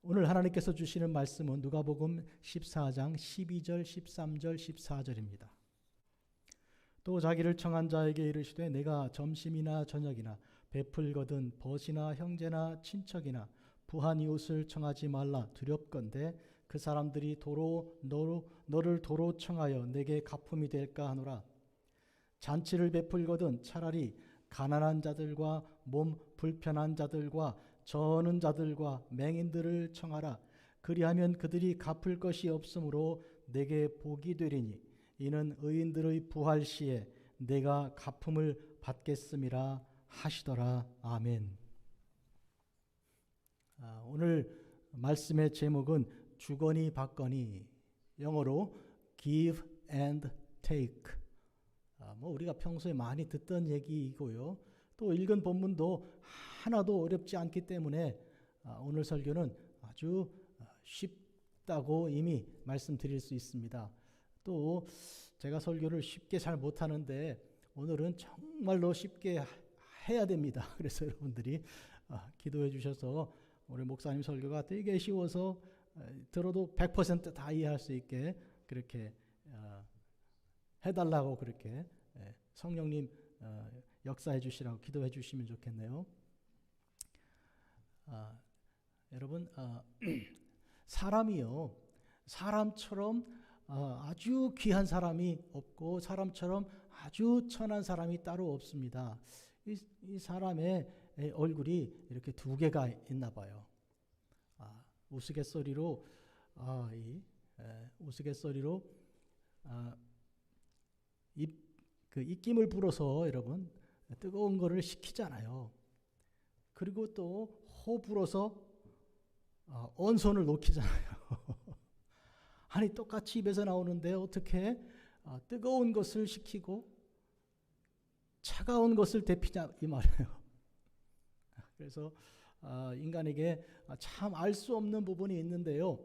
오늘 하나님께서 주시는 말씀은 누가복음 14장 12절, 13절, 14절입니다. 또 자기를 청한 자에게 이르시되 내가 점심이나 저녁이나 베풀거든 벗이나 형제나 친척이나 부한 이웃을 청하지 말라 두렵건대 그 사람들이 너를 도로 청하여 내게 가품이 될까 하노라. 잔치를 베풀거든 차라리 가난한 자들과 몸 불편한 자들과 저는 자들과 맹인들을 청하라. 그리하면 그들이 갚을 것이 없으므로 내게 복이 되리니 이는 의인들의 부활 시에 내가 갚음을 받겠음이라 하시더라. 아멘. 오늘 말씀의 제목은 주거니 받거니, 영어로 give and take. 우리가 평소에 많이 듣던 얘기이고요. 또 읽은 본문도 하나도 어렵지 않기 때문에 오늘 설교는 아주 쉽다고 이미 말씀드릴 수 있습니다. 또 제가 설교를 쉽게 잘 못하는데 오늘은 정말로 쉽게 해야 됩니다. 그래서 여러분들이 기도해 주셔서 우리 목사님 설교가 되게 쉬워서 들어도 100% 다 이해할 수 있게 그렇게 해달라고 그렇게 성령님 역사해 주시라고 기도해 주시면 좋겠네요. 여러분 사람이요, 사람처럼 아주 귀한 사람이 없고 사람처럼 아주 천한 사람이 따로 없습니다. 이 사람의 얼굴이 이렇게 두 개가 있나 봐요. 우스갯소리로 입김을 불어서 여러분 뜨거운 거를 식히잖아요. 그리고 또 호 불어서 온손을 녹이잖아요. 아니 똑같이 입에서 나오는데 어떻게 뜨거운 것을 식히고 차가운 것을 데피냐 이 말이에요. 그래서 인간에게 참 알 수 없는 부분이 있는데요.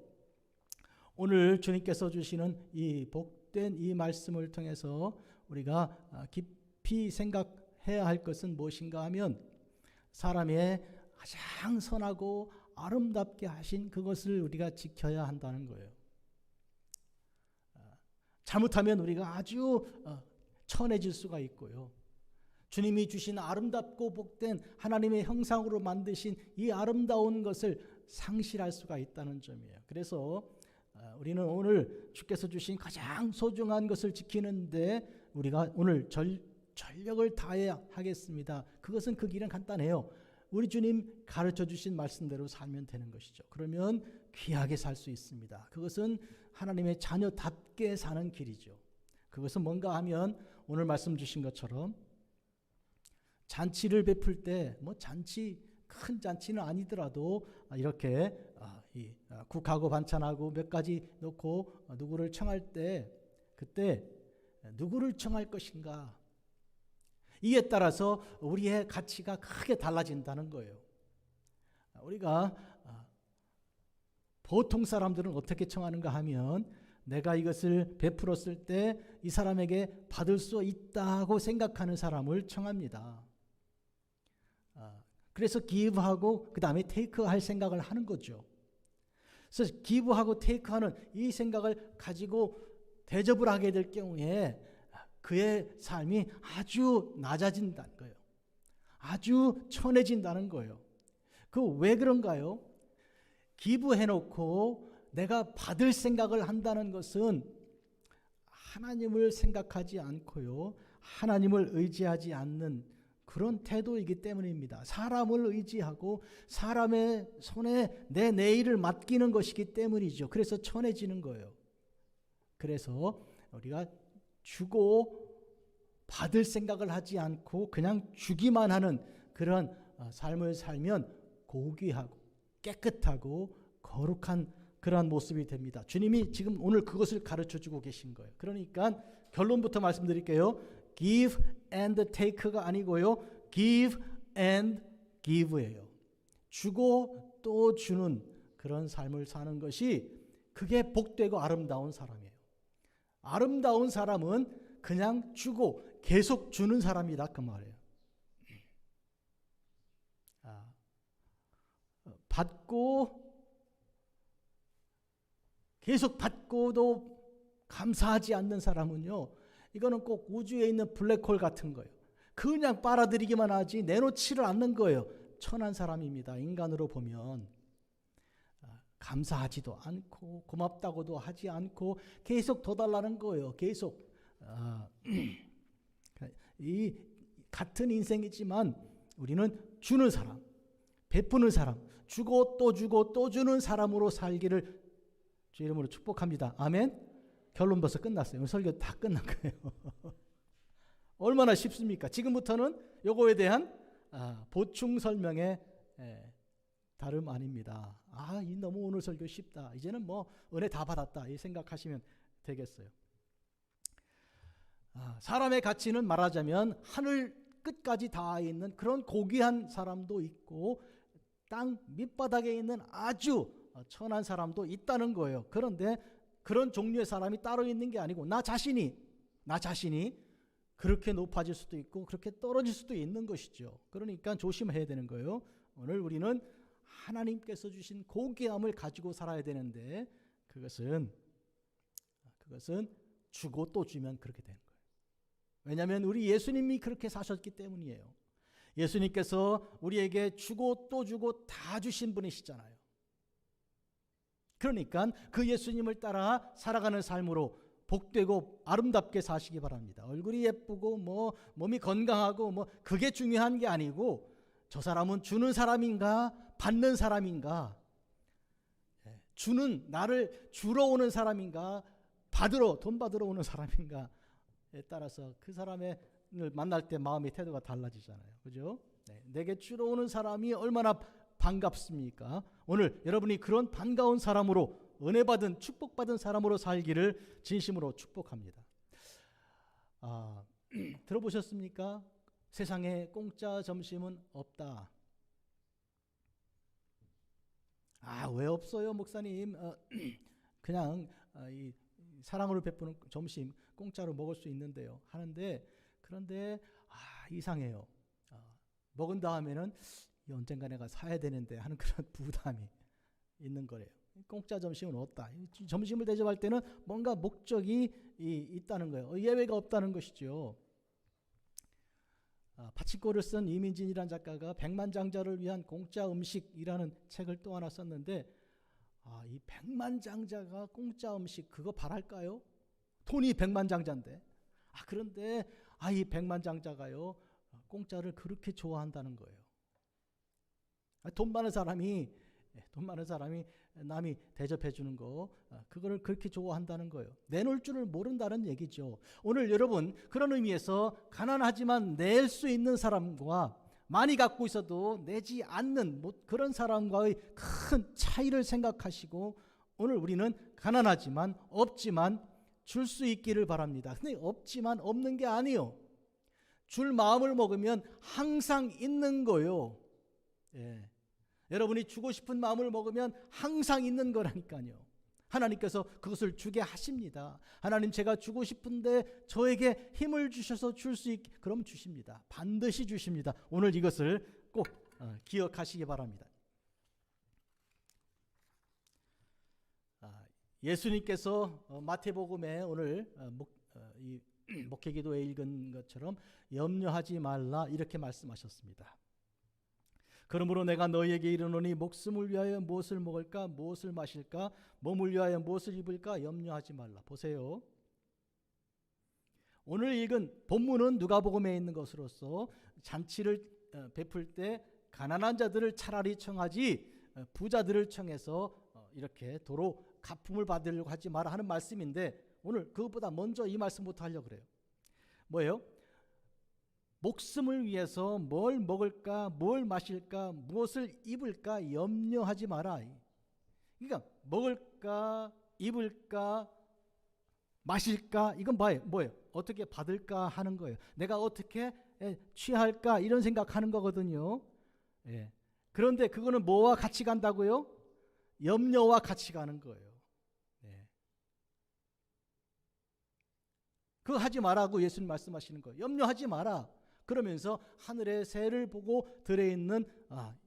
오늘 주님께서 주시는 이 복된 이 말씀을 통해서 우리가 깊이 생각해야 할 것은 무엇인가 하면 사람의 가장 선하고 아름답게 하신 그것을 우리가 지켜야 한다는 거예요. 잘못하면 우리가 아주 천해질 수가 있고요. 주님이 주신 아름답고 복된 하나님의 형상으로 만드신 이 아름다운 것을 상실할 수가 있다는 점이에요. 그래서 우리는 오늘 주께서 주신 가장 소중한 것을 지키는데 우리가 오늘 전력을 다해야 하겠습니다. 그것은 그 길은 간단해요. 우리 주님 가르쳐 주신 말씀대로 살면 되는 것이죠. 그러면 귀하게 살 수 있습니다. 그것은 하나님의 자녀답게 사는 길이죠. 그것은 뭔가 하면 오늘 말씀 주신 것처럼 잔치를 베풀 때 큰 잔치는 아니더라도 이렇게 국하고 반찬하고 몇 가지 놓고 누구를 청할 때 그때 누구를 청할 것인가, 이에 따라서 우리의 가치가 크게 달라진다는 거예요. 우리가 보통 사람들은 어떻게 청하는가 하면 내가 이것을 베풀었을 때 이 사람에게 받을 수 있다고 생각하는 사람을 청합니다. 그래서 기브하고 그 다음에 테이크할 생각을 하는 거죠. 그래서 기브하고 테이크하는 이 생각을 가지고 대접을 하게 될 경우에 그의 삶이 아주 낮아진다는 거예요. 아주 천해진다는 거예요. 그 왜 그런가요? 기브해놓고 내가 받을 생각을 한다는 것은 하나님을 생각하지 않고요, 하나님을 의지하지 않는 그런 태도이기 때문입니다. 사람을 의지하고 사람의 손에 내 내일을 맡기는 것이기 때문이죠. 그래서 천해지는 거예요. 그래서 우리가 주고 받을 생각을 하지 않고 그냥 주기만 하는 그런 삶을 살면 고귀하고 깨끗하고 거룩한 그러한 모습이 됩니다. 주님이 지금 오늘 그것을 가르쳐주고 계신 거예요. 그러니까 결론부터 말씀드릴게요. Give and take가 아니고요, Give and give예요. 주고 또 주는 그런 삶을 사는 것이 그게 복되고 아름다운 사람이에요. 아름다운 사람은 그냥 주고 계속 주는 사람이다 그 말이에요. 받고 계속 받고도 감사하지 않는 사람은요, 이거는 꼭 우주에 있는 블랙홀 같은 거예요. 그냥 빨아들이기만 하지 내놓지를 않는 거예요. 천한 사람입니다. 인간으로 보면 감사하지도 않고 고맙다고도 하지 않고 계속 더 달라는 거예요. 계속 이 같은 인생이지만 우리는 주는 사람, 베푸는 사람, 주고 또 주는 사람으로 살기를 주 이름으로 축복합니다. 아멘. 결론 벌써 끝났어요. 오늘 설교 다 끝난 거예요. 얼마나 쉽습니까? 지금부터는 요거에 대한 보충 설명의 다름 아닙니다. 이 너무 오늘 설교 쉽다. 이제는 뭐 은혜 다 받았다. 이 생각하시면 되겠어요. 사람의 가치는 말하자면 하늘 끝까지 닿아 있는 그런 고귀한 사람도 있고 땅 밑바닥에 있는 아주 천한 사람도 있다는 거예요. 그런데 그런 종류의 사람이 따로 있는 게 아니고 나 자신이 그렇게 높아질 수도 있고 그렇게 떨어질 수도 있는 것이죠. 그러니까 조심해야 되는 거예요. 오늘 우리는 하나님께서 주신 고귀함을 가지고 살아야 되는데 그것은 주고 또 주면 그렇게 되는 거예요. 왜냐하면 우리 예수님이 그렇게 사셨기 때문이에요. 예수님께서 우리에게 주고 또 주고 다 주신 분이시잖아요. 그러니까 그 예수님을 따라 살아가는 삶으로 복되고 아름답게 사시기 바랍니다. 얼굴이 예쁘고 뭐 몸이 건강하고 뭐 그게 중요한 게 아니고 저 사람은 주는 사람인가 받는 사람인가, 나를 주러 오는 사람인가 돈 받으러 오는 사람인가에 따라서 그 사람을 만날 때 마음의 태도가 달라지잖아요. 그죠? 내게 주러 오는 사람이 얼마나 반갑습니까? 오늘 여러분이 그런 반가운 사람으로 은혜받은 축복받은 사람으로 살기를 진심으로 축복합니다. 들어보셨습니까? 세상에 공짜 점심은 없다. 왜 없어요, 목사님? 그냥 이 사랑으로 베푸는 점심 공짜로 먹을 수 있는데요. 하는데 그런데 이상해요. 먹은 다음에는 언젠가 내가 사야 되는데 하는 그런 부담이 있는 거래요. 공짜 점심은 없다. 점심을 대접할 때는 뭔가 목적이 있다는 거예요. 예외가 없다는 것이죠. 파치코를 쓴 이민진이라는 작가가 백만장자를 위한 공짜 음식이라는 책을 또 하나 썼는데 이 백만장자가 공짜 음식 그거 바랄까요? 돈이 백만장자인데 그런데 이 백만장자가요 공짜를 그렇게 좋아한다는 거예요. 돈 많은 사람이 남이 대접해 주는 거 그거를 그렇게 좋아한다는 거예요. 내놓을 줄을 모른다는 얘기죠. 오늘 여러분 그런 의미에서 가난하지만 낼 수 있는 사람과 많이 갖고 있어도 내지 않는 그런 사람과의 큰 차이를 생각하시고 오늘 우리는 가난하지만 없지만 줄 수 있기를 바랍니다. 근데 없지만 없는 게 아니에요. 줄 마음을 먹으면 항상 있는 거예요. 여러분이 주고 싶은 마음을 먹으면 항상 있는 거라니까요. 하나님께서 그것을 주게 하십니다. 하나님 제가 주고 싶은데 저에게 힘을 주셔서 줄 수 있게 그럼 주십니다. 반드시 주십니다. 오늘 이것을 꼭 기억하시기 바랍니다. 예수님께서 마태복음에 오늘 목회기도에 읽은 것처럼 염려하지 말라 이렇게 말씀하셨습니다. 그러므로 내가 너희에게 이르노니 목숨을 위하여 무엇을 먹을까 무엇을 마실까 몸을 위하여 무엇을 입을까 염려하지 말라. 보세요. 오늘 읽은 본문은 누가복음에 있는 것으로서 잔치를 베풀 때 가난한 자들을 차라리 청하지 부자들을 청해서 이렇게 도로 가품을 받으려고 하지 마라 하는 말씀인데 오늘 그것보다 먼저 이 말씀부터 하려고 그래요. 뭐예요? 목숨을 위해서 뭘 먹을까, 뭘 마실까, 무엇을 입을까 염려하지 마라. 그러니까 먹을까, 입을까, 마실까 이건 뭐예요? 어떻게 받을까 하는 거예요. 내가 어떻게 취할까 이런 생각하는 거거든요. 그런데 그거는 뭐와 같이 간다고요? 염려와 같이 가는 거예요. 그거 하지 말라고 예수님 말씀하시는 거예요. 염려하지 마라. 그러면서 하늘의 새를 보고 들에 있는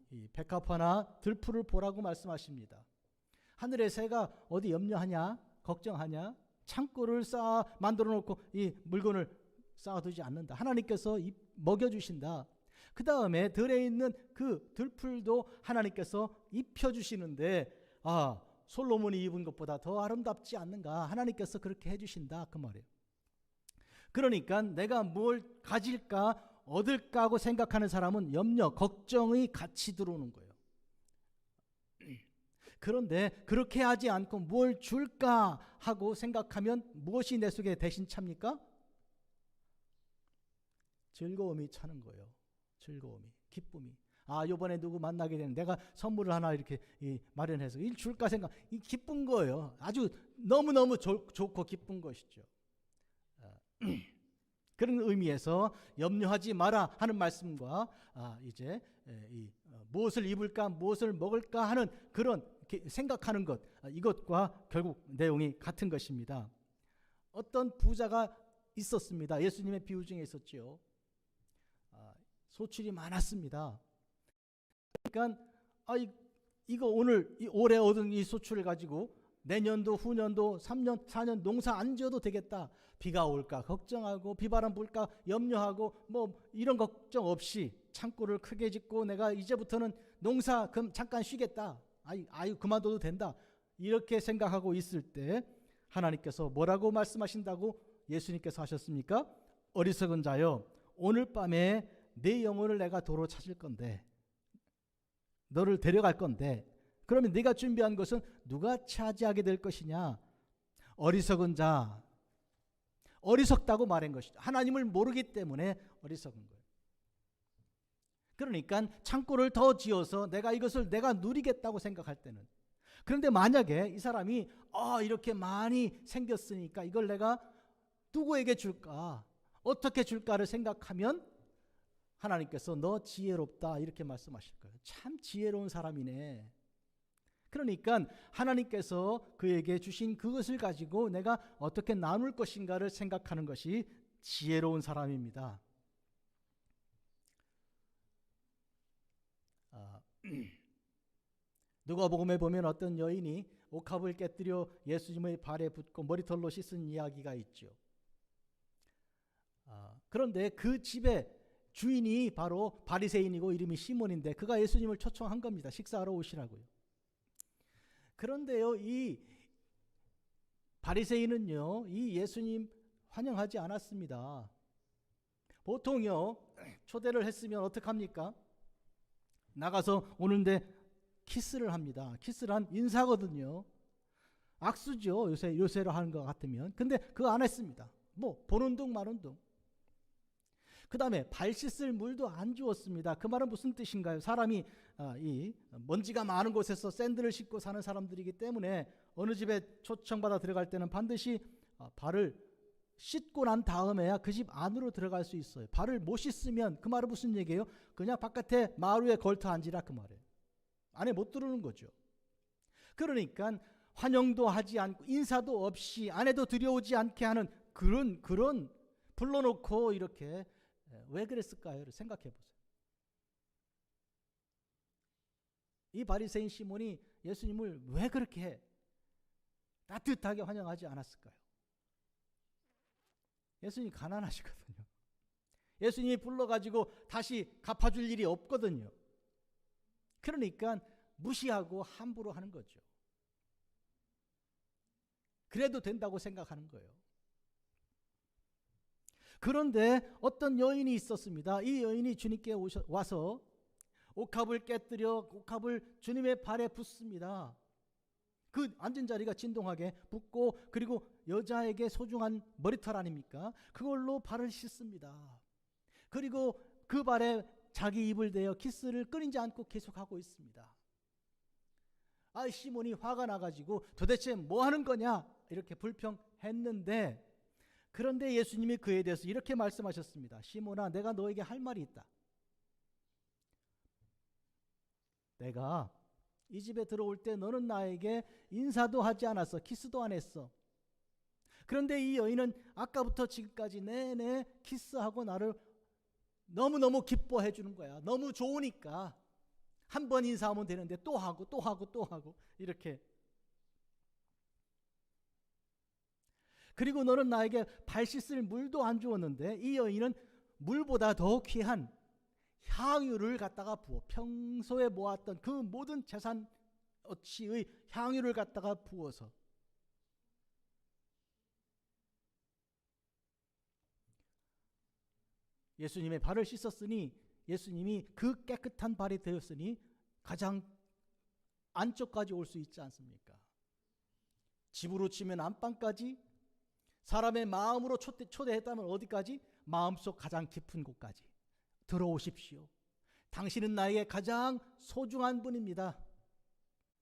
이 백합화나 들풀을 보라고 말씀하십니다. 하늘의 새가 어디 염려하냐? 걱정하냐? 창고를 만들어 놓고 이 물건을 쌓아두지 않는다. 하나님께서 먹여주신다. 그 다음에 들에 있는 그 들풀도 하나님께서 입혀주시는데 솔로몬이 입은 것보다 더 아름답지 않는가? 하나님께서 그렇게 해주신다 그 말이에요. 그러니까 내가 뭘 가질까 얻을까 하고 생각하는 사람은 염려, 걱정이 같이 들어오는 거예요. 그런데 그렇게 하지 않고 뭘 줄까 하고 생각하면 무엇이 내 속에 대신 찹니까? 즐거움이 차는 거예요. 즐거움이, 기쁨이. 이번에 누구 만나게 되는 내가 선물을 하나 이렇게 마련해서 일 줄까 생각, 이 기쁜 거예요. 아주 너무너무 좋고 기쁜 것이죠. 그런 의미에서 염려하지 마라 하는 말씀과 이제 무엇을 입을까 무엇을 먹을까 하는 그런 생각하는 것, 이것과 결국 내용이 같은 것입니다. 어떤 부자가 있었습니다. 예수님의 비유 중에 있었죠. 소출이 많았습니다. 그러니까 이거 올해 얻은 이 소출을 가지고 내년도 후년도 3년 4년 농사 안 지어도 되겠다. 비가 올까 걱정하고 비바람 불까 염려하고 뭐 이런 걱정 없이 창고를 크게 짓고 내가 이제부터는 농사 그럼 잠깐 쉬겠다. 그만둬도 된다. 이렇게 생각하고 있을 때 하나님께서 뭐라고 말씀하신다고 예수님께서 하셨습니까? 어리석은 자여, 오늘 밤에 내 영혼을 내가 도로 찾을 건데, 너를 데려갈 건데, 그러면 네가 준비한 것은 누가 차지하게 될 것이냐? 어리석은 자, 어리석다고 말한 것이죠. 하나님을 모르기 때문에 어리석은 거예요. 그러니까 창고를 더 지어서 내가 이것을 내가 누리겠다고 생각할 때는, 그런데 만약에 이 사람이 이렇게 많이 생겼으니까 이걸 내가 누구에게 줄까, 어떻게 줄까를 생각하면 하나님께서 너 지혜롭다 이렇게 말씀하실 거예요. 참 지혜로운 사람이네. 그러니까 하나님께서 그에게 주신 그것을 가지고 내가 어떻게 나눌 것인가를 생각하는 것이 지혜로운 사람입니다. 누가복음에 보면 어떤 여인이 옥합을 깨뜨려 예수님의 발에 붓고 머리털로 씻은 이야기가 있죠. 그런데 그 집의 주인이 바로 바리새인이고 이름이 시몬인데 그가 예수님을 초청한 겁니다. 식사하러 오시라고요. 그런데요, 이 바리새인은요, 이 예수님 환영하지 않았습니다. 보통요, 초대를 했으면 어떡합니까? 나가서 오는데 키스를 합니다. 키스란 인사거든요. 악수죠. 요새로 하는 것 같으면. 근데 그거 안 했습니다. 뭐 보는 둥 마는 둥. 그 다음에 발 씻을 물도 안 주었습니다. 그 말은 무슨 뜻인가요? 사람이 이 먼지가 많은 곳에서 샌들을 신고 사는 사람들이기 때문에 어느 집에 초청받아 들어갈 때는 반드시 발을 씻고 난 다음에야 그 집 안으로 들어갈 수 있어요. 발을 못 씻으면 그 말은 무슨 얘기예요? 그냥 바깥에 마루에 걸터 앉으라 그 말이에요. 안에 못 들어오는 거죠. 그러니까 환영도 하지 않고 인사도 없이 안에도 들여오지 않게 하는 그런 불러놓고 이렇게 왜 그랬을까요? 생각해 보세요. 이 바리새인 시몬이 예수님을 왜 그렇게 따뜻하게 환영하지 않았을까요? 예수님이 가난하시거든요. 예수님이 불러가지고 다시 갚아줄 일이 없거든요. 그러니까 무시하고 함부로 하는 거죠. 그래도 된다고 생각하는 거예요. 그런데 어떤 여인이 있었습니다. 이 여인이 주님께 와서 옥합을 깨뜨려 옥합을 주님의 발에 붓습니다. 그 앉은 자리가 진동하게 붓고, 그리고 여자에게 소중한 머리털 아닙니까? 그걸로 발을 씻습니다. 그리고 그 발에 자기 입을 대어 키스를 끊이지 않고 계속하고 있습니다. 시몬이 화가 나가지고 도대체 뭐 하는 거냐 이렇게 불평했는데, 그런데 예수님이 그에 대해서 이렇게 말씀하셨습니다. 시몬아, 내가 너에게 할 말이 있다. 내가 이 집에 들어올 때 너는 나에게 인사도 하지 않았어. 키스도 안 했어. 그런데 이 여인은 아까부터 지금까지 내내 키스하고 나를 너무너무 기뻐해 주는 거야. 너무 좋으니까 한 번 인사하면 되는데 또 하고 또 하고 또 하고 이렇게 그리고 너는 나에게 발 씻을 물도 안 주었는데 이 여인은 물보다 더 귀한 향유를 갖다가 부어 평소에 모았던 그 모든 재산 어치의 향유를 갖다가 부어서 예수님의 발을 씻었으니 예수님이 그 깨끗한 발이 되었으니 가장 안쪽까지 올 수 있지 않습니까? 집으로 치면 안방까지, 사람의 마음으로 초대했다면 어디까지? 마음속 가장 깊은 곳까지 들어오십시오. 당신은 나에게 가장 소중한 분입니다.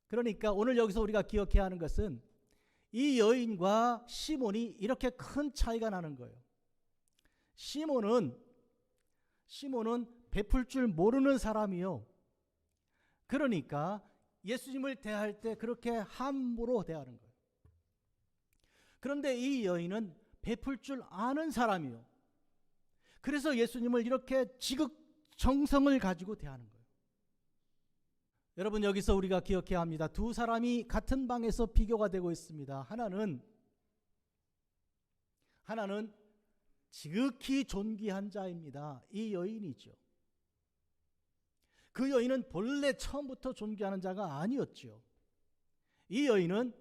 그러니까 오늘 여기서 우리가 기억해야 하는 것은 이 여인과 시몬이 이렇게 큰 차이가 나는 거예요. 시몬은 베풀 줄 모르는 사람이요. 그러니까 예수님을 대할 때 그렇게 함부로 대하는 거예요. 그런데 이 여인은 베풀 줄 아는 사람이요. 그래서 예수님을 이렇게 지극정성을 가지고 대하는 거예요. 여러분, 여기서 우리가 기억해야 합니다. 두 사람이 같은 방에서 비교가 되고 있습니다. 하나는 지극히 존귀한 자입니다. 이 여인이죠. 그 여인은 본래 처음부터 존귀하는 자가 아니었죠. 이 여인은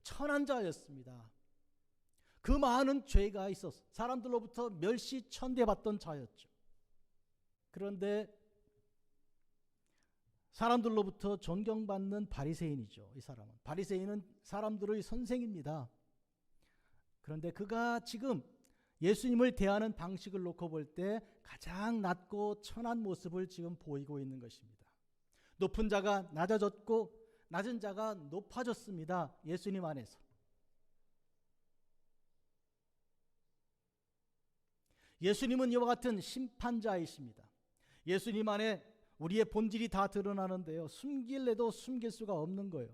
천한 자였습니다. 그 많은 죄가 있어서 사람들로부터 멸시천대받던 자였죠. 그런데 사람들로부터 존경받는 바리새인이죠. 이 사람은. 바리새인은 사람들의 선생입니다. 그런데 그가 지금 예수님을 대하는 방식을 놓고 볼 때 가장 낮고 천한 모습을 지금 보이고 있는 것입니다. 높은 자가 낮아졌고 낮은 자가 높아졌습니다. 예수님 안에서. 예수님은 이와 같은 심판자이십니다. 예수님 안에 우리의 본질이 다 드러나는데요. 숨길래도 숨길 수가 없는 거예요.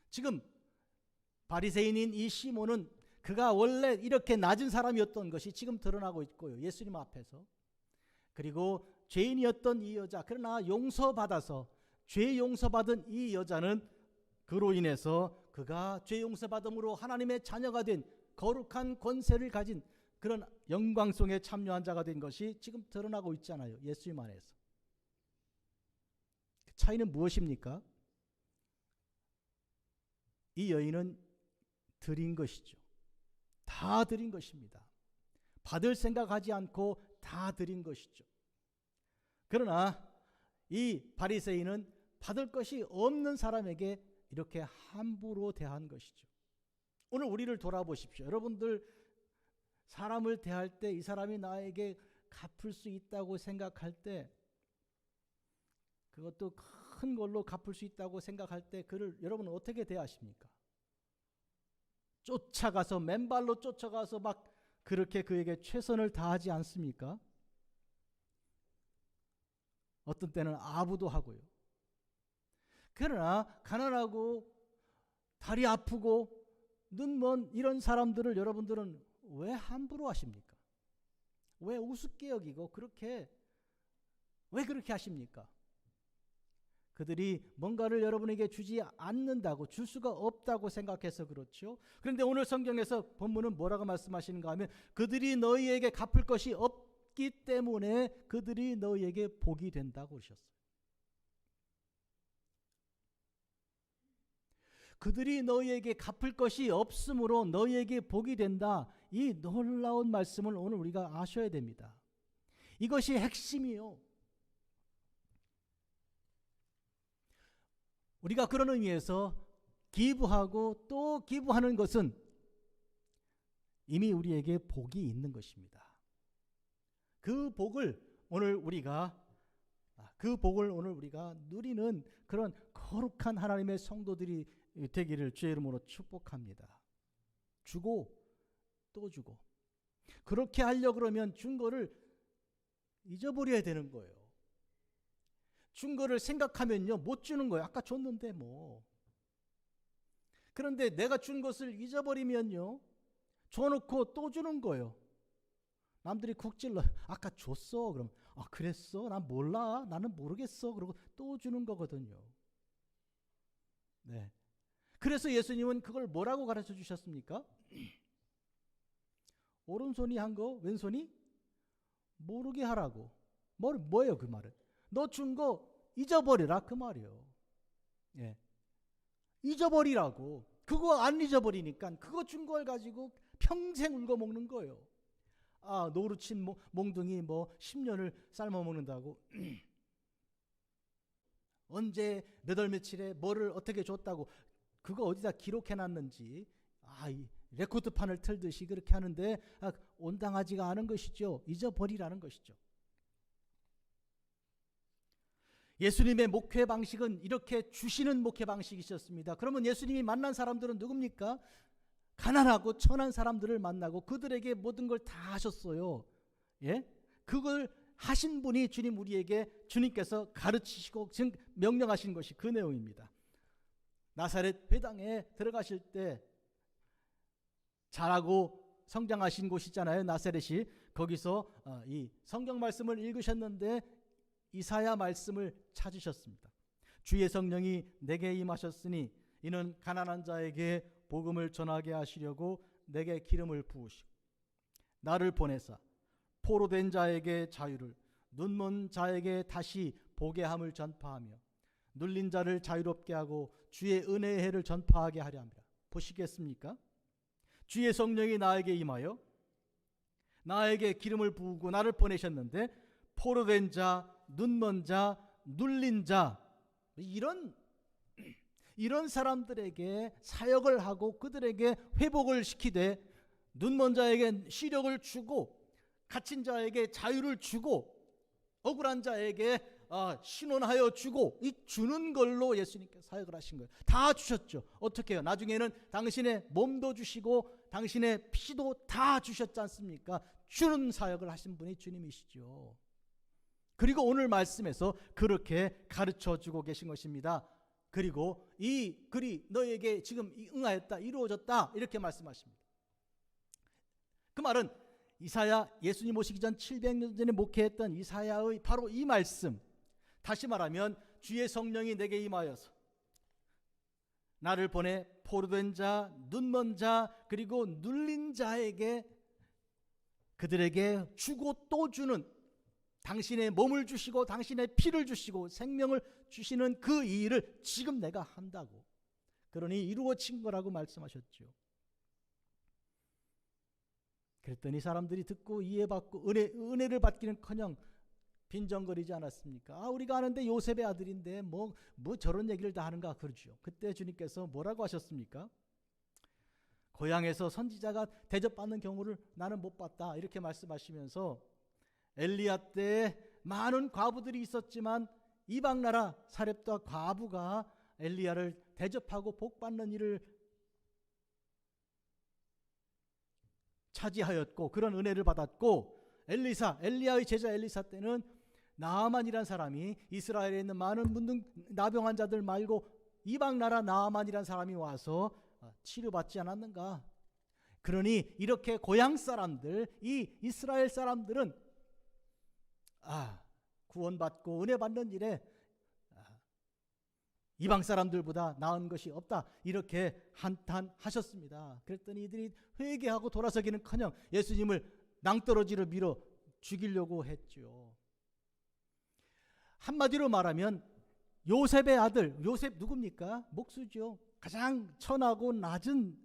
지금 바리새인인 이 시몬은 그가 원래 이렇게 낮은 사람이었던 것이 지금 드러나고 있고요. 예수님 앞에서. 그리고 죄인이었던 이 여자, 그러나 용서받아서 죄 용서받은 이 여자는 그로 인해서 그가 죄 용서받음으로 하나님의 자녀가 된 거룩한 권세를 가진 그런 영광송에 참여한 자가 된 것이 지금 드러나고 있잖아요. 예수님 안에서. 그 차이는 무엇입니까? 이 여인은 드린 것이죠. 다 드린 것입니다. 받을 생각하지 않고 다 드린 것이죠. 그러나 이 바리새인은 받을 것이 없는 사람에게 이렇게 함부로 대한 것이죠. 오늘 우리를 돌아보십시오. 여러분들 사람을 대할 때 이 사람이 나에게 갚을 수 있다고 생각할 때, 그것도 큰 걸로 갚을 수 있다고 생각할 때 그를 여러분은 어떻게 대하십니까? 쫓아가서 맨발로 쫓아가서 막 그렇게 그에게 최선을 다하지 않습니까? 어떤 때는 아부도 하고요. 그러나 가난하고 다리 아프고 눈 먼 이런 사람들을 여러분들은 왜 함부로 하십니까? 왜 우습게 여기고 왜 그렇게 하십니까? 그들이 뭔가를 여러분에게 주지 않는다고, 줄 수가 없다고 생각해서 그렇죠. 그런데 오늘 성경에서 본문은 뭐라고 말씀하시는가 하면 그들이 너희에게 갚을 것이 없기 때문에 그들이 너희에게 복이 된다고 그러셨어요. 그들이 너희에게 갚을 것이 없으므로 너희에게 복이 된다. 이 놀라운 말씀을 오늘 우리가 아셔야 됩니다. 이것이 핵심이요. 우리가 그런 의미에서 기부하고 또 기부하는 것은 이미 우리에게 복이 있는 것입니다. 그 복을 오늘 우리가 누리는 그런 거룩한 하나님의 성도들이 되기를 주의 이름으로 축복합니다. 주고 또 주고. 그렇게 하려고 그러면 준 거를 잊어버려야 되는 거예요. 준 거를 생각하면요 못 주는 거예요. 아까 줬는데 뭐. 그런데 내가 준 것을 잊어버리면요 줘놓고 또 주는 거예요. 남들이 국질러 아까 줬어. 그럼 그랬어? 난 몰라. 나는 모르겠어. 그러고 또 주는 거거든요. 네. 그래서 예수님은 그걸 뭐라고 가르쳐 주셨습니까? 오른손이 한 거 왼손이 모르게 하라고. 뭐예요 그 말은? 너 준 거 잊어버리라 그 말이에요. 예. 잊어버리라고. 그거 안 잊어버리니까 그거 준 걸 가지고 평생 울고 먹는 거예요. 아, 노루친 몽둥이 10년을 삶아 먹는다고. 언제 몇 월 며칠에 뭐를 어떻게 줬다고 그거 어디다 기록해 놨는지 이 레코드판을 틀듯이 그렇게 하는데 온당하지가 않은 것이죠. 잊어버리라는 것이죠. 예수님의 목회 방식은 이렇게 주시는 목회 방식이셨습니다. 그러면 예수님이 만난 사람들은 누굽니까? 가난하고 천한 사람들을 만나고 그들에게 모든 걸 다 하셨어요. 예? 그걸 하신 분이 주님께서 가르치시고 지금 명령하신 것이 그 내용입니다. 나사렛 회당에 들어가실 때 자라고 성장하신 곳이잖아요. 나사렛이. 거기서 이 성경 말씀을 읽으셨는데 이사야 말씀을 찾으셨습니다. 주의 성령이 내게 임하셨으니 이는 가난한 자에게 복음을 전하게 하시려고 내게 기름을 부으시고 나를 보내사 포로된 자에게 자유를 눈먼 자에게 다시 보게 함을 전파하며 눌린 자를 자유롭게 하고 주의 은혜의 해를 전파하게 하려 합니다. 보시겠습니까? 주의 성령이 나에게 임하여 나에게 기름을 부으고 나를 보내셨는데 포로된 자, 눈먼 자, 눌린 자 이런 사람들에게 사역을 하고 그들에게 회복을 시키되 눈먼 자에게 시력을 주고 갇힌 자에게 자유를 주고 억울한 자에게 신원하여 주고 이 주는 걸로 예수님께서 사역을 하신 거예요. 다 주셨죠. 어떻게 해요? 나중에는 당신의 몸도 주시고 당신의 피도 다 주셨지 않습니까? 주는 사역을 하신 분이 주님이시죠. 그리고 오늘 말씀에서 그렇게 가르쳐주고 계신 것입니다. 그리고 이 글이 너에게 지금 응하였다, 이루어졌다 이렇게 말씀하십니다. 그 말은 이사야, 예수님 오시기 전 700년 전에 목회했던 이사야의 바로 이 말씀, 다시 말하면 주의 성령이 내게 임하여서 나를 보내 포로된 자, 눈먼 자, 그리고 눌린 자에게 그들에게 주고 또 주는, 당신의 몸을 주시고 당신의 피를 주시고 생명을 주시는 그 일을 지금 내가 한다고, 그러니 이루어진 거라고 말씀하셨죠. 그랬더니 사람들이 듣고 이해받고 은혜를 받기는커녕 빈정거리지 않았습니까? 우리가 아는데 요셉의 아들인데 뭐 저런 얘기를 다 하는가 그러죠. 그때 주님께서 뭐라고 하셨습니까? 고향에서 선지자가 대접받는 경우를 나는 못 봤다 이렇게 말씀하시면서 엘리야 때 많은 과부들이 있었지만 이방 나라 사렙과 과부가 엘리야를 대접하고 복받는 일을 차지하였고 그런 은혜를 받았고, 엘리야의 제자 엘리사 때는 나아만이란 사람이 이스라엘에 있는 많은 나병 환자들 말고 이방 나라 나아만이란 사람이 와서 치료받지 않았는가. 그러니 이렇게 고향 사람들, 이 이스라엘 사람들은 구원받고 은혜 받는 일에 이방 사람들보다 나은 것이 없다 이렇게 한탄하셨습니다. 그랬더니 이들이 회개하고 돌아서기는커녕 예수님을 낭떠러지로 밀어 죽이려고 했죠. 한마디로 말하면 요셉의 아들, 요셉 누굽니까? 목수죠. 가장 천하고 낮은,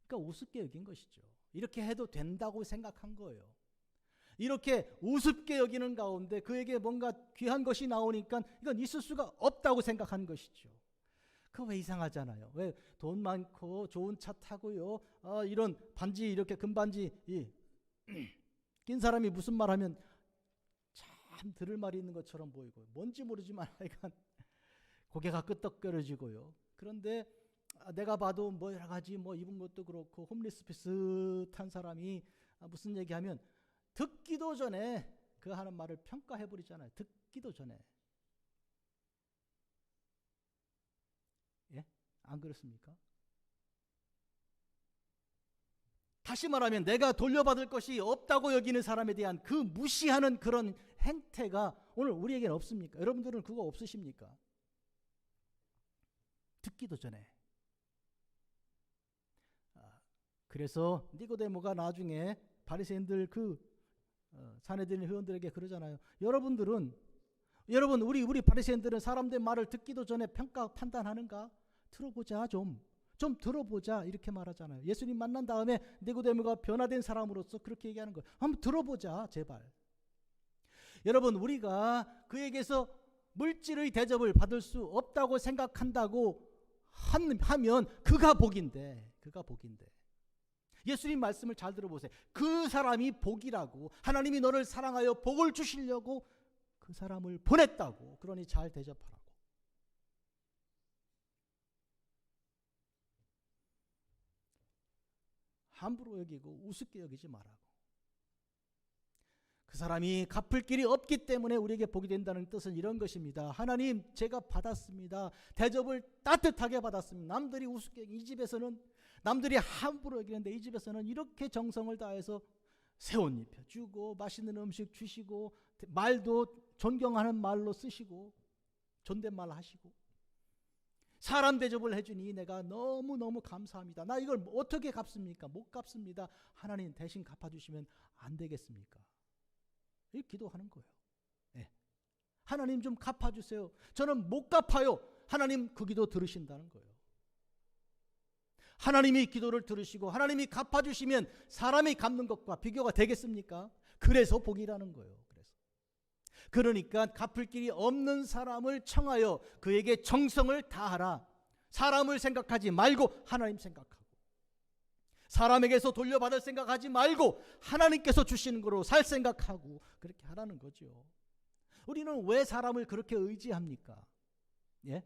그러니까 우습게 여긴 것이죠. 이렇게 해도 된다고 생각한 거예요. 이렇게 우습게 여기는 가운데 그에게 뭔가 귀한 것이 나오니까 이건 있을 수가 없다고 생각한 것이죠. 그거 왜 이상하잖아요. 왜 돈 많고 좋은 차 타고요, 이런 반지, 이렇게 금반지 낀 사람이 무슨 말하면 참 들을 말이 있는 것처럼 보이고 뭔지 모르지만 하여간 고개가 끄덕거려지고요. 그런데 내가 봐도 여러 가지 입은 것도 그렇고 홈리스 비슷한 사람이 무슨 얘기하면 듣기도 전에 그 하는 말을 평가해버리잖아요. 듣기도 전에. 예? 안 그렇습니까? 다시 말하면 내가 돌려받을 것이 없다고 여기는 사람에 대한 그 무시하는 그런 행태가 오늘 우리에게는 없습니까? 여러분들은 그거 없으십니까? 듣기도 전에. 그래서 니고데모가 나중에 바리새인들 사내들인 회원들에게 그러잖아요. 여러분 우리 바리새인들은 사람들 말을 듣기도 전에 평가 판단하는가? 들어보자 좀 들어보자 이렇게 말하잖아요. 예수님 만난 다음에 니고데모가 변화된 사람으로서 그렇게 얘기하는 거예요. 한번 들어보자 제발. 여러분 우리가 그에게서 물질의 대접을 받을 수 없다고 생각한다고 하면 그가 복인데 예수님 말씀을 잘 들어보세요. 그 사람이 복이라고, 하나님이 너를 사랑하여 복을 주시려고 그 사람을 보냈다고. 그러니 잘 대접하라고. 함부로 여기고 우습게 여기지 말라고. 그 사람이 갚을 길이 없기 때문에 우리에게 복이 된다는 뜻은 이런 것입니다. 하나님 제가 받았습니다. 대접을 따뜻하게 받았습니다. 남들이 우습게, 이 집에서는 남들이 함부로 여기는데 이 집에서는 이렇게 정성을 다해서 새옷 입혀주고 맛있는 음식 주시고 말도 존경하는 말로 쓰시고 존댓말 하시고 사람 대접을 해주니 내가 너무너무 감사합니다. 나 이걸 어떻게 갚습니까? 못 갚습니다. 하나님 대신 갚아주시면 안 되겠습니까? 이렇게 기도하는 거예요. 네. 하나님 좀 갚아주세요. 저는 못 갚아요. 하나님 그 기도 들으신다는 거예요. 하나님이 기도를 들으시고 하나님이 갚아주시면 사람이 갚는 것과 비교가 되겠습니까? 그래서 복이라는 거예요. 그러니까 갚을 길이 없는 사람을 청하여 그에게 정성을 다하라. 사람을 생각하지 말고 하나님 생각하고, 사람에게서 돌려받을 생각하지 말고 하나님께서 주시는 거로 살 생각하고 그렇게 하라는 거죠. 우리는 왜 사람을 그렇게 의지합니까? 예?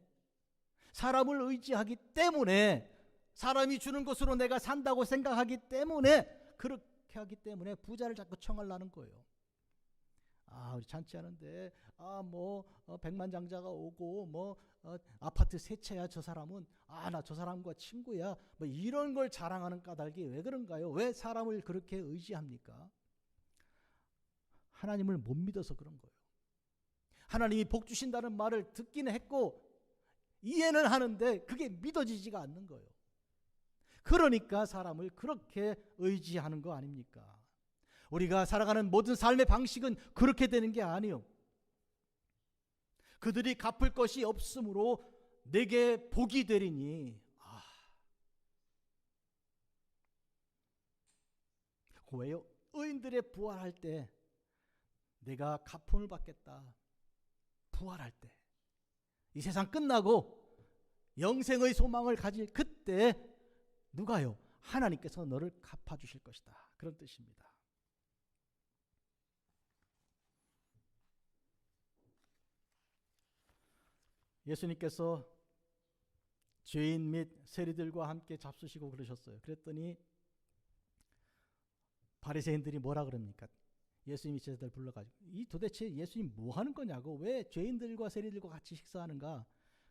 사람을 의지하기 때문에, 사람이 주는 것으로 내가 산다고 생각하기 때문에, 그렇게 하기 때문에 부자를 자꾸 청하려는 거예요. 우리 잔치하는데 백만장자가 오고 아파트 세 채야 저 사람은, 나 저 사람과 친구야, 이런 걸 자랑하는 까닭이 왜 그런가요? 왜 사람을 그렇게 의지합니까? 하나님을 못 믿어서 그런 거예요. 하나님이 복 주신다는 말을 듣기는 했고 이해는 하는데 그게 믿어지지가 않는 거예요. 그러니까 사람을 그렇게 의지하는 거 아닙니까? 우리가 살아가는 모든 삶의 방식은 그렇게 되는 게 아니요. 그들이 갚을 것이 없으므로 내게 복이 되리니. 왜요? 의인들의 부활할 때 내가 가품을 받겠다. 부활할 때, 이 세상 끝나고 영생의 소망을 가질 그때 누가요? 하나님께서 너를 갚아주실 것이다. 그런 뜻입니다. 예수님께서 죄인 및 세리들과 함께 잡수시고 그러셨어요. 그랬더니 바리새인들이 뭐라 그럽니까? 예수님이 제자들 불러가지고 이 도대체 예수님 뭐 하는 거냐고, 왜 죄인들과 세리들과 같이 식사하는가?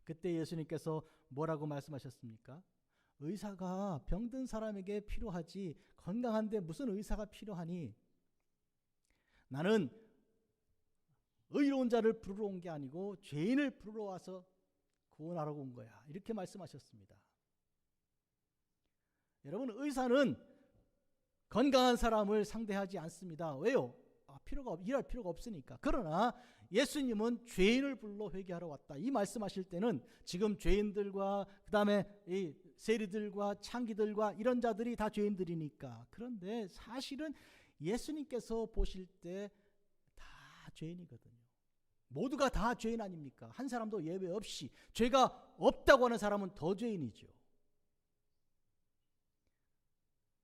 그때 예수님께서 뭐라고 말씀하셨습니까? 의사가 병든 사람에게 필요하지 건강한데 무슨 의사가 필요하니? 나는 의로운 자를 부르러 온 게 아니고 죄인을 부르러 와서 구원하라고 온 거야. 이렇게 말씀하셨습니다. 여러분, 의사는 건강한 사람을 상대하지 않습니다. 왜요? 일할 필요가 없으니까. 그러나 예수님은 죄인을 불러 회개하러 왔다. 이 말씀하실 때는 지금 죄인들과 그다음에 이 세리들과 창기들과 이런 자들이 다 죄인들이니까. 그런데 사실은 예수님께서 보실 때 다 죄인이거든요. 모두가 다 죄인 아닙니까? 한 사람도 예외 없이. 죄가 없다고 하는 사람은 더 죄인이죠.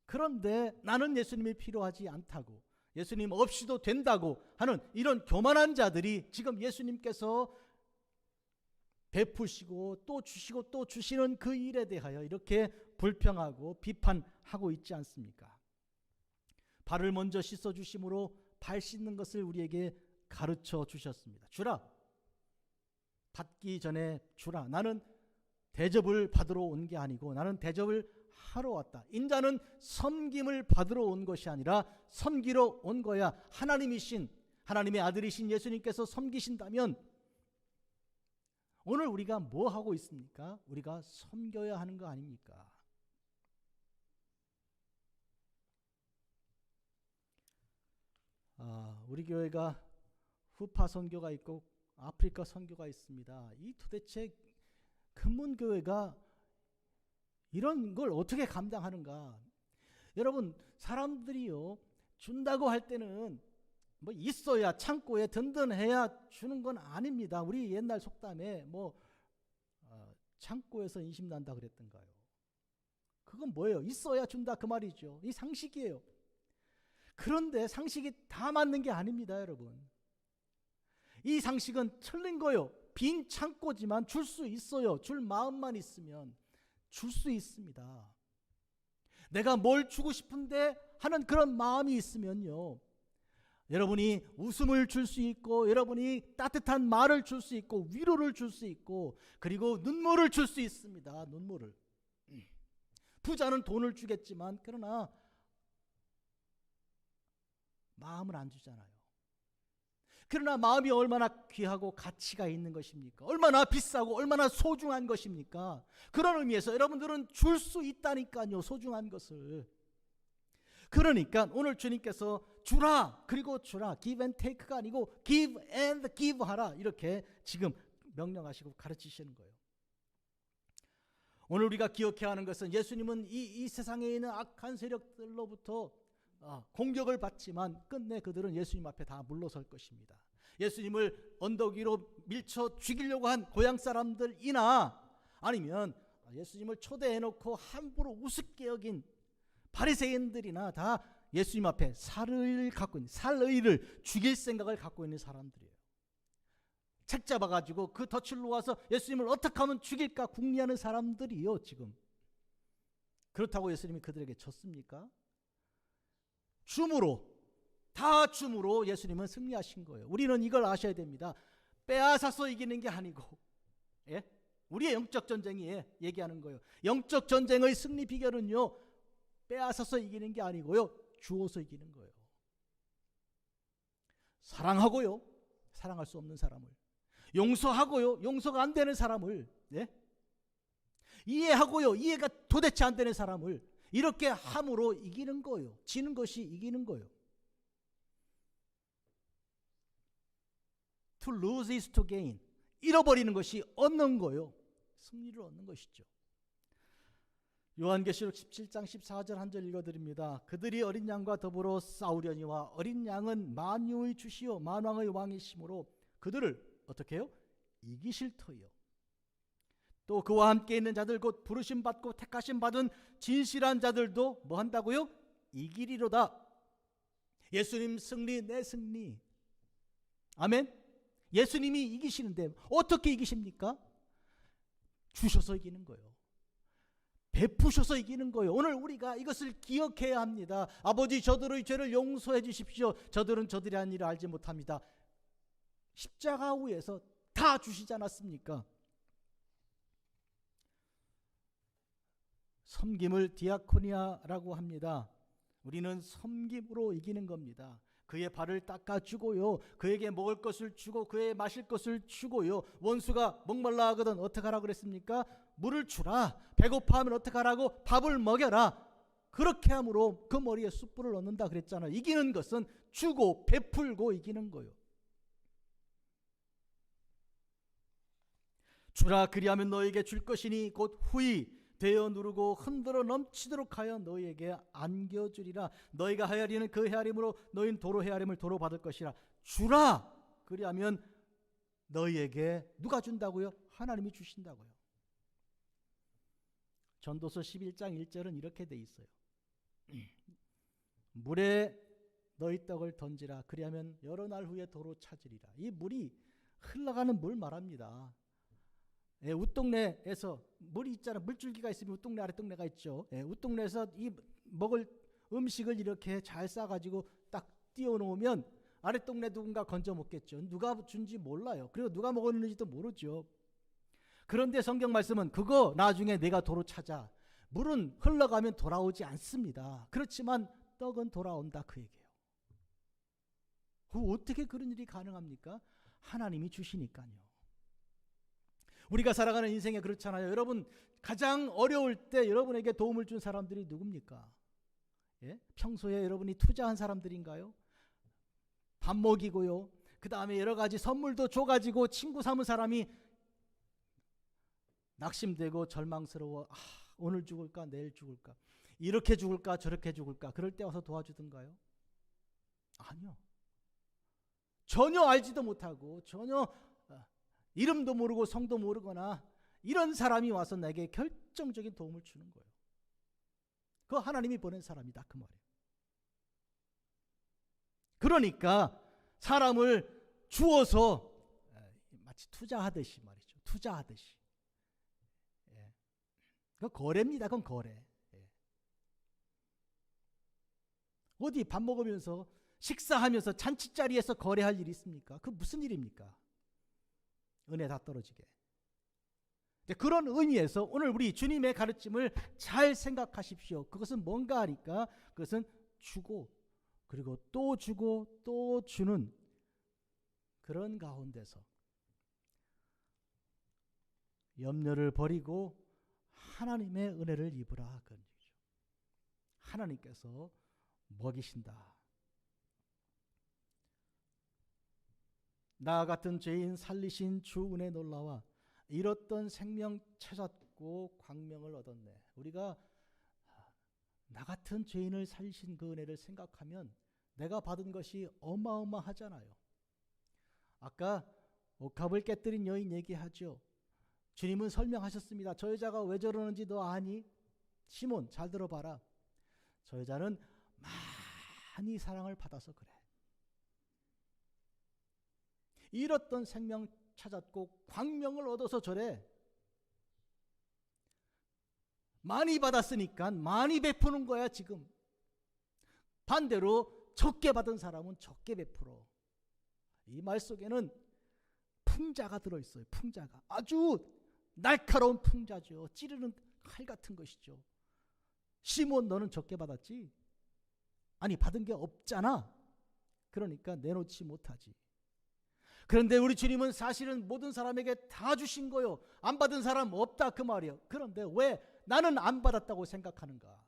그런데 나는 예수님이 필요하지 않다고, 예수님 없이도 된다고 하는 이런 교만한 자들이 지금 예수님께서 베푸시고 또 주시고 또 주시는 그 일에 대하여 이렇게 불평하고 비판하고 있지 않습니까? 발을 먼저 씻어 주심으로 발 씻는 것을 우리에게 가르쳐 주셨습니다. 주라. 받기 전에 주라. 나는 대접을 받으러 온 게 아니고 나는 대접을 하러 왔다. 인자는 섬김을 받으러 온 것이 아니라 섬기러 온 거야. 하나님의 아들이신 예수님께서 섬기신다면 오늘 우리가 뭐 하고 있습니까? 우리가 섬겨야 하는 거 아닙니까? 우리 교회가 후파 선교가 있고 아프리카 선교가 있습니다. 이 도대체 근본 교회가 이런 걸 어떻게 감당하는가? 여러분, 사람들이요 준다고 할 때는 뭐 있어야 창고에 든든해야 주는 건 아닙니다. 우리 옛날 속담에 창고에서 인심 난다 그랬던가요? 그건 뭐예요? 있어야 준다 그 말이죠. 이 상식이에요. 그런데 상식이 다 맞는 게 아닙니다, 여러분. 이 상식은 틀린 거예요. 빈 창고지만 줄 수 있어요. 줄 마음만 있으면 줄 수 있습니다. 내가 뭘 주고 싶은데 하는 그런 마음이 있으면요, 여러분이 웃음을 줄 수 있고, 여러분이 따뜻한 말을 줄 수 있고, 위로를 줄 수 있고, 그리고 눈물을 줄 수 있습니다. 눈물을. 부자는 돈을 주겠지만 그러나 마음을 안 주잖아요. 그러나 마음이 얼마나 귀하고 가치가 있는 것입니까? 얼마나 비싸고 얼마나 소중한 것입니까? 그런 의미에서 여러분들은 줄 수 있다니까요, 소중한 것을. 그러니까 오늘 주님께서 주라, 그리고 주라, give and take가 아니고 give and give 하라, 이렇게 지금 명령하시고 가르치시는 거예요. 오늘 우리가 기억해야 하는 것은 예수님은 이 세상에 있는 악한 세력들로부터 공격을 받지만 끝내 그들은 예수님 앞에 다 물러설 것입니다. 예수님을 언덕 위로 밀쳐 죽이려고 한 고향 사람들이나 아니면 예수님을 초대해놓고 함부로 우습게 여긴 바리새인들이나 다 예수님 앞에 살의를 갖고 있는, 살의를 죽일 생각을 갖고 있는 사람들이에요. 책 잡아가지고 그 덫을 놓아서 예수님을 어떻게 하면 죽일까 궁리하는 사람들이요, 지금. 그렇다고 예수님이 그들에게 졌습니까? 줌으로, 다 줌으로 예수님은 승리하신 거예요. 우리는 이걸 아셔야 됩니다. 빼앗아서 이기는 게 아니고, 예? 우리의 영적 전쟁이 얘기하는 거예요. 영적 전쟁의 승리 비결은요, 빼앗아서 이기는 게 아니고요, 주어서 이기는 거예요. 사랑하고요, 사랑할 수 없는 사람을. 용서하고요, 용서가 안 되는 사람을. 예? 이해하고요, 이해가 도대체 안 되는 사람을. 이렇게 함으로 이기는 거예요. 지는 것이 이기는 거예요. To lose is to gain. 잃어버리는 것이 얻는 거예요. 승리를 얻는 것이죠. 요한계시록 17장 14절 한 절 읽어드립니다. 그들이 어린 양과 더불어 싸우려니와 어린 양은 만유의 주시요 만왕의 왕이시므로 그들을 어떻게 해요? 이기실 터이요. 또 그와 함께 있는 자들 곧 부르심 받고 택하심 받은 진실한 자들도 뭐 한다고요? 이기리로다. 예수님 승리, 내 승리. 아멘. 예수님이 이기시는데 어떻게 이기십니까? 주셔서 이기는 거예요. 베푸셔서 이기는 거예요. 오늘 우리가 이것을 기억해야 합니다. 아버지, 저들의 죄를 용서해 주십시오. 저들은 저들이 한 일을 알지 못합니다. 십자가 위에서 다 주시지 않았습니까? 섬김을 디아코니아라고 합니다. 우리는 섬김으로 이기는 겁니다. 그의 발을 닦아주고요, 그에게 먹을 것을 주고 그의 마실 것을 주고요, 원수가 목말라 하거든 어떻게 하라고 그랬습니까? 물을 주라. 배고파하면 어떻게 하라고? 밥을 먹여라. 그렇게 함으로 그 머리에 숯불을 얻는다 그랬잖아요. 이기는 것은 주고 베풀고 이기는 거예요. 주라, 그리하면 너에게 줄 것이니 곧 후히 되어 누르고 흔들어 넘치도록 하여 너희에게 안겨주리라. 너희가 헤아리는 그 헤아림으로 너희는 도로 헤아림을 도로 받을 것이라. 주라, 그리하면 너희에게 누가 준다고요? 하나님이 주신다고요. 전도서 11장 1절은 이렇게 돼 있어요. 물에 너희 떡을 던지라. 그리하면 여러 날 후에 도로 찾으리라. 이 물이 흘러가는 물 말합니다. 예, 웃동네에서 물이 있잖아요. 물줄기가 있으면 웃동네 아랫동네가 있죠. 예, 웃동네에서 이 먹을 음식을 이렇게 잘 싸가지고 딱 띄워놓으면 아랫동네 누군가 건져 먹겠죠. 누가 준지 몰라요. 그리고 누가 먹었는지도 모르죠. 그런데 성경 말씀은 그거 나중에 내가 도로 찾아. 물은 흘러가면 돌아오지 않습니다. 그렇지만 떡은 돌아온다 그 얘기예요. 어떻게 그런 일이 가능합니까? 하나님이 주시니까요. 우리가 살아가는 인생에 그렇잖아요. 여러분, 가장 어려울 때 여러분에게 도움을 준 사람들이 누굽니까? 예? 평소에 여러분이 투자한 사람들인가요? 밥 먹이고요. 그 다음에 여러 가지 선물도 줘가지고 친구 삼은 사람이 낙심되고 절망스러워. 오늘 죽을까 내일 죽을까, 이렇게 죽을까 저렇게 죽을까, 그럴 때 와서 도와주던가요? 아니요. 전혀 알지도 못하고 전혀 이름도 모르고 성도 모르거나 이런 사람이 와서 내게 결정적인 도움을 주는 거예요. 그 하나님이 보낸 사람이다 그 말이에요. 그러니까 사람을 주어서 마치 투자하듯이 말이죠. 투자하듯이. 그 거래입니다. 그건 거래. 어디 밥 먹으면서 식사하면서 잔치자리에서 거래할 일이 있습니까? 그 무슨 일입니까? 은혜 다 떨어지게. 그런 의미에서 오늘 우리 주님의 가르침을 잘 생각하십시오. 그것은 뭔가 하니까 그것은 주고 그리고 또 주고 또 주는 그런 가운데서 염려를 버리고 하나님의 은혜를 입으라. 그런 얘기죠. 하나님께서 먹이신다. 나 같은 죄인 살리신 주 은혜 놀라와 잃었던 생명 찾았고 광명을 얻었네. 우리가 나 같은 죄인을 살리신 그 은혜를 생각하면 내가 받은 것이 어마어마하잖아요. 아까 옥합을 깨뜨린 여인 얘기하죠. 주님은 설명하셨습니다. 저 여자가 왜 저러는지 너 아니? 시몬 잘 들어봐라. 저 여자는 많이 사랑을 받아서 그래. 잃었던 생명 찾았고 광명을 얻어서 저래. 많이 받았으니까 많이 베푸는 거야 지금. 반대로 적게 받은 사람은 적게 베풀어. 이 말 속에는 풍자가 들어있어요. 풍자가 아주 날카로운 풍자죠. 찌르는 칼 같은 것이죠. 시몬 너는 적게 받았지? 아니 받은 게 없잖아. 그러니까 내놓지 못하지. 그런데 우리 주님은 사실은 모든 사람에게 다 주신 거요. 안 받은 사람 없다 그 말이에요. 그런데 왜 나는 안 받았다고 생각하는가?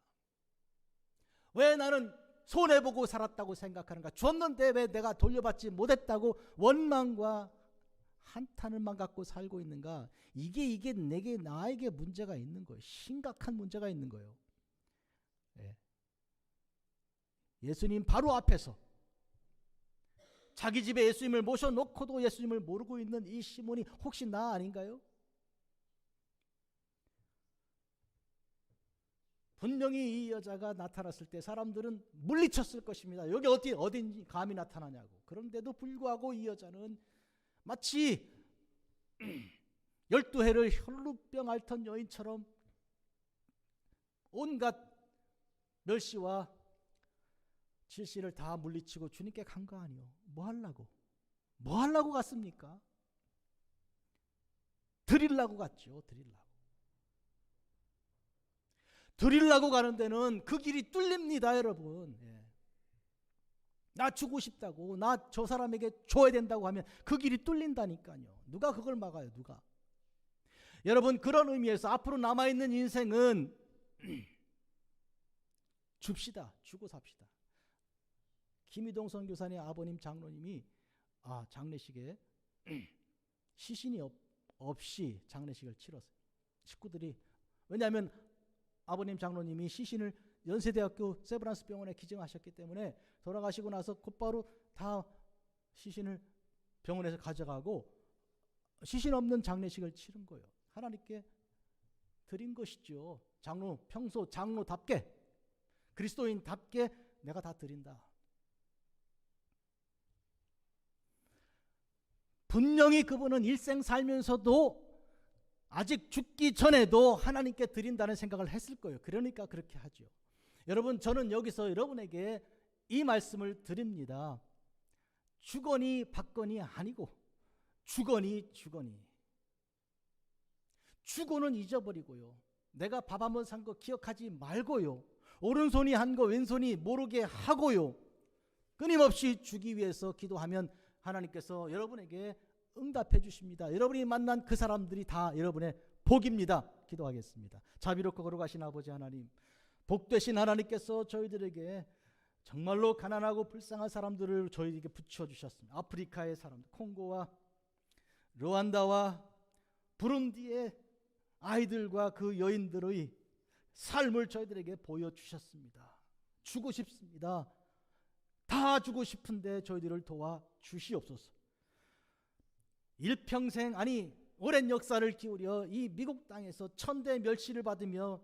왜 나는 손해보고 살았다고 생각하는가? 줬는데 왜 내가 돌려받지 못했다고 원망과 한탄을만 갖고 살고 있는가? 이게 내게 나에게 문제가 있는 거예요. 심각한 문제가 있는 거예요. 예수님 바로 앞에서 자기 집에 예수님을 모셔놓고도 예수님을 모르고 있는 이 시몬이 혹시 나 아닌가요? 분명히 이 여자가 나타났을 때 사람들은 물리쳤을 것입니다. 여기 어딘지 감히 나타나냐고. 그런데도 불구하고 이 여자는 마치 12해를 혈루병 앓던 여인처럼 온갖 멸시와 질시를 다 물리치고 주님께 간 거 아니요. 뭐 하려고? 뭐 하려고 갔습니까? 드리려고 갔죠. 드리려고 가는 데는 그 길이 뚫립니다, 여러분. 나 주고 싶다고, 나 저 사람에게 줘야 된다고 하면 그 길이 뚫린다니까요. 누가 그걸 막아요, 누가? 여러분, 그런 의미에서 앞으로 남아있는 인생은 줍시다. 주고 삽시다. 김희동 선교사님 아버님 장로님이 장례식에 시신이 없이 장례식을 치렀어요. 식구들이. 왜냐하면 아버님 장로님이 시신을 연세대학교 세브란스 병원에 기증하셨기 때문에 돌아가시고 나서 곧바로 다 시신을 병원에서 가져가고 시신 없는 장례식을 치른 거예요. 하나님께 드린 것이죠. 평소 장로답게, 그리스도인답게 내가 다 드린다. 분명히 그분은 일생 살면서도 아직 죽기 전에도 하나님께 드린다는 생각을 했을 거예요. 그러니까 그렇게 하죠. 여러분, 저는 여기서 여러분에게 이 말씀을 드립니다. 주거니 받거니 아니고 주거니. 주고는 잊어버리고요. 내가 밥 한 번 산 거 기억하지 말고요. 오른손이 한 거 왼손이 모르게 하고요. 끊임없이 주기 위해서 기도하면 하나님께서 여러분에게 응답해 주십니다. 여러분이 만난 그 사람들이 다 여러분의 복입니다. 기도하겠습니다. 자비롭고 거룩하신 아버지 하나님, 복되신 하나님께서 저희들에게 정말로 가난하고 불쌍한 사람들을 저희에게 붙여주셨습니다. 아프리카의 사람들, 콩고와 르완다와 부룬디의 아이들과 그 여인들의 삶을 저희들에게 보여주셨습니다. 주고 싶습니다. 다 주고 싶은데 저희들을 도와주시옵소서. 일평생, 아니 오랜 역사를 기울여 이 미국 땅에서 천대 멸시를 받으며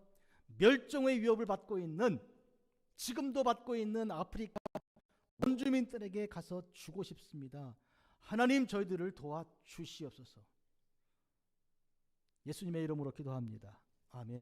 멸종의 위협을 받고 있는, 지금도 받고 있는 아프리카 원주민들에게 가서 주고 싶습니다. 하나님, 저희들을 도와주시옵소서. 예수님의 이름으로 기도합니다. 아멘.